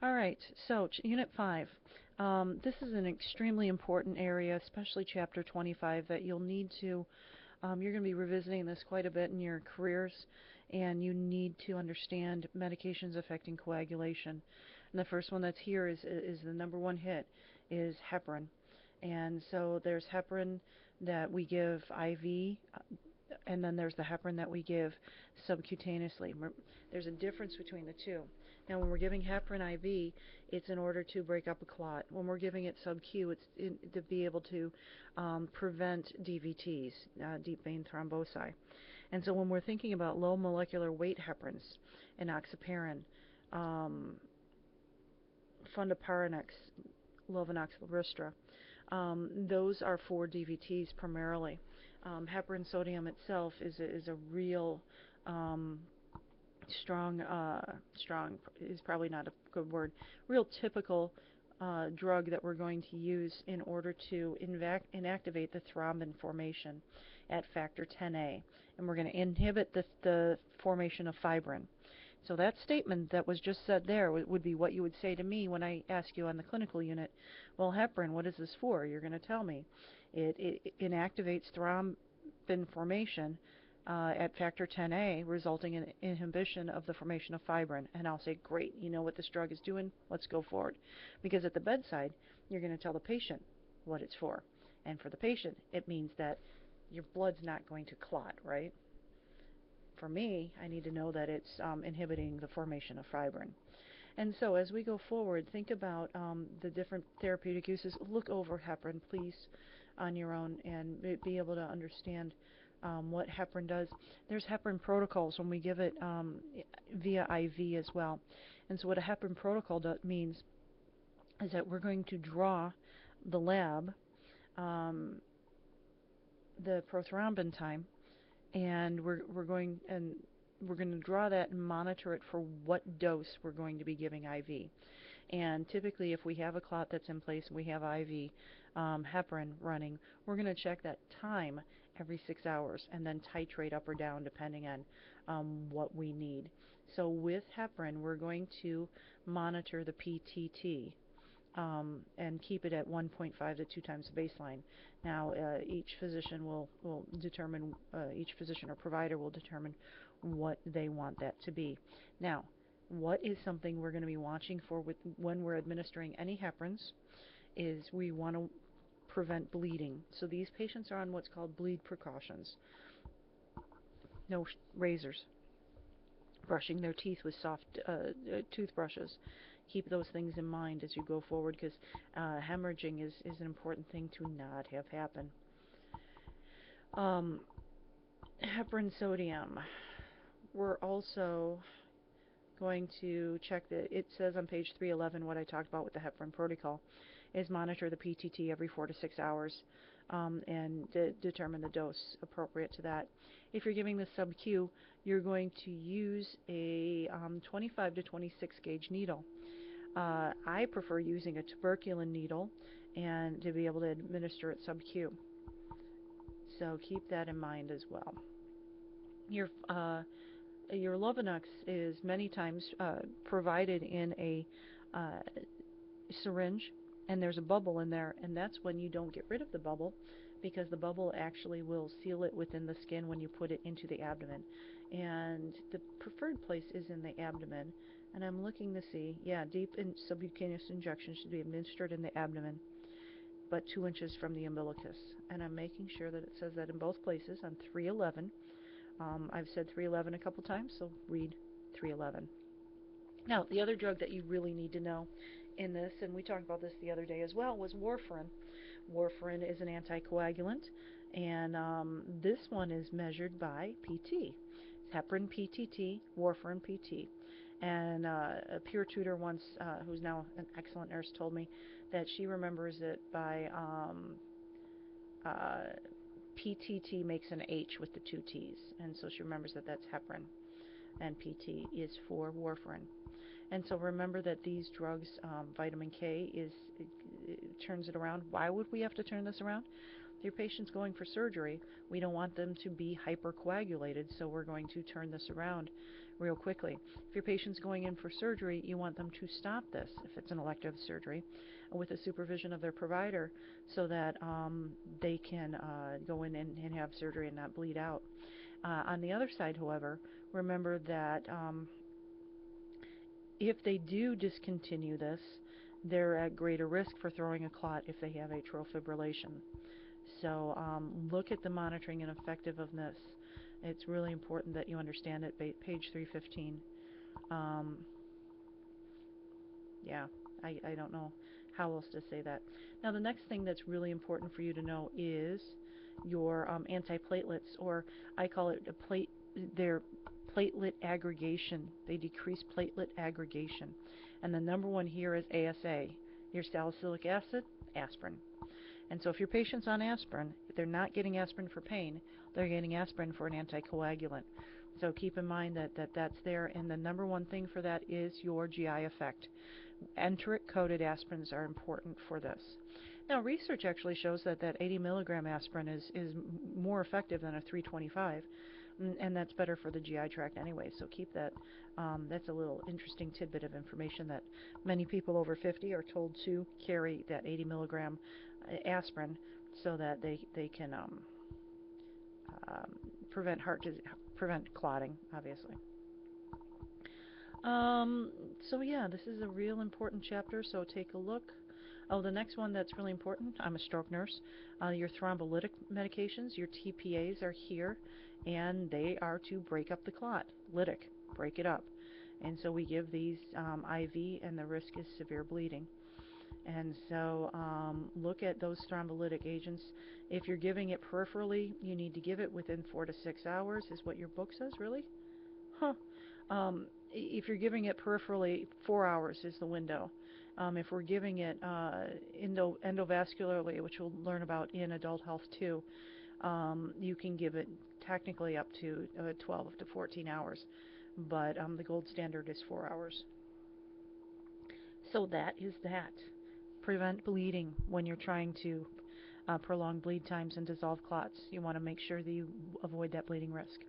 All right, so Unit 5. This is an extremely important area, especially Chapter 25, that you'll need to, you're going to be revisiting this quite a bit in your careers, and you need to understand medications affecting coagulation. And the first one that's here is the number one hit, is heparin. And so there's heparin that we give IV, and then there's the heparin that we give subcutaneously. There's a difference between the two. Now, when we're giving heparin IV, it's in order to break up a clot. When we're giving it sub-Q, it's to be able to prevent DVTs, deep vein thrombosi. And so when we're thinking about low molecular weight heparins, enoxaparin, fundaparinux, Lovenox Lystra, those are for DVTs primarily. Heparin sodium itself is a real strong is probably not a good word, real typical drug that we're going to use in order to inactivate the thrombin formation at factor 10A. And we're going to inhibit the formation of fibrin. So that statement that was just said there would be what you would say to me when I ask you on the clinical unit, well, heparin, what is this for? You're going to tell me. It inactivates thrombin formation at factor 10A, resulting in inhibition of the formation of fibrin. And I'll say, great, you know what this drug is doing, let's go forward. Because at the bedside, you're going to tell the patient what it's for. And for the patient, it means that your blood's not going to clot, right? For me, I need to know that it's inhibiting the formation of fibrin. And so as we go forward, think about the different therapeutic uses. Look over heparin, please, on your own, and be able to understand what heparin does. There's heparin protocols when we give it via IV as well. And so what a heparin protocol means is that we're going to draw the lab, the prothrombin time, and we're going to draw that and monitor it for what dose we're going to be giving IV. And typically, if we have a clot that's in place and we have IV heparin running, we're going to check that time every 6 hours and then titrate up or down depending on what we need. So with heparin, we're going to monitor the PTT. And keep it at 1.5 to 2 times the baseline. Now, each physician will determine, each physician or provider will determine what they want that to be. Now, what is something we're going to be watching for when we're administering any heparins is we want to prevent bleeding. So these patients are on what's called bleed precautions. No razors. Brushing their teeth with soft toothbrushes. Keep those things in mind as you go forward, because hemorrhaging is an important thing to not have happen. Heparin sodium. We're also going to check that it says on page 311 what I talked about with the heparin protocol is monitor the PTT every 4 to 6 hours and determine the dose appropriate to that. If you're giving the sub-Q, you're going to use a 25 to 26 gauge needle. I prefer using a tuberculin needle and to be able to administer it sub-Q. So keep that in mind as well. Your Lovenox is many times provided in a syringe, and there's a bubble in there, and that's when you don't get rid of the bubble, because the bubble actually will seal it within the skin when you put it into the abdomen. And the preferred place is in the abdomen. And I'm looking to see, yeah, deep subcutaneous injection should be administered in the abdomen, but 2 inches from the umbilicus. And I'm making sure that it says that in both places on 311. I've said 311 a couple times, so read 311. Now, the other drug that you really need to know in this, and we talked about this the other day as well, was warfarin. Warfarin is an anticoagulant, and this one is measured by PT. It's heparin PTT, warfarin PT. And a peer tutor once, who's now an excellent nurse, told me that she remembers it by PTT makes an H with the 2 T's, and so she remembers that that's heparin, and PT is for warfarin. And so remember that these drugs, vitamin K it turns it around. Why would we have to turn this around? If your patient's going for surgery, we don't want them to be hypercoagulated, so we're going to turn this around. real quickly. If your patient's going in for surgery, you want them to stop this, if it's an elective surgery, with the supervision of their provider so that they can go in and have surgery and not bleed out. On the other side, however, remember that if they do discontinue this, they're at greater risk for throwing a clot if they have atrial fibrillation. So look at the monitoring and effectiveness. It's really important that you understand it. Page 315. Yeah, I don't know how else to say that. Now, the next thing that's really important for you to know is your antiplatelets, or I call it their platelet aggregation. They decrease platelet aggregation. And the number one here is ASA, your salicylic acid, aspirin. And so if your patient's on aspirin, if they're not getting aspirin for pain, they're getting aspirin for an anticoagulant. So keep in mind that's there, and the number one thing for that is your GI effect. Enteric-coated aspirins are important for this. Now, research actually shows that 80 milligram aspirin is more effective than a 325, and that's better for the GI tract anyway, so keep that. That's a little interesting tidbit of information that many people over 50 are told to carry that 80 milligram aspirin so that they can prevent prevent clotting, obviously. So yeah, this is a real important chapter, so take a look. Oh, the next one that's really important, I'm a stroke nurse. Your thrombolytic medications, your TPAs are here, and they are to break up the clot. Lytic, break it up. And so we give these IV, and the risk is severe bleeding. And so look at those thrombolytic agents. If you're giving it peripherally, you need to give it within 4 to 6 hours, is what your book says, really? Huh. If you're giving it peripherally, 4 hours is the window. If we're giving it endovascularly, which we'll learn about in adult health too, you can give it technically up to 12 to 14 hours, but the gold standard is 4 hours. So that is that. Prevent bleeding when you're trying to prolong bleed times and dissolve clots. You want to make sure that you avoid that bleeding risk.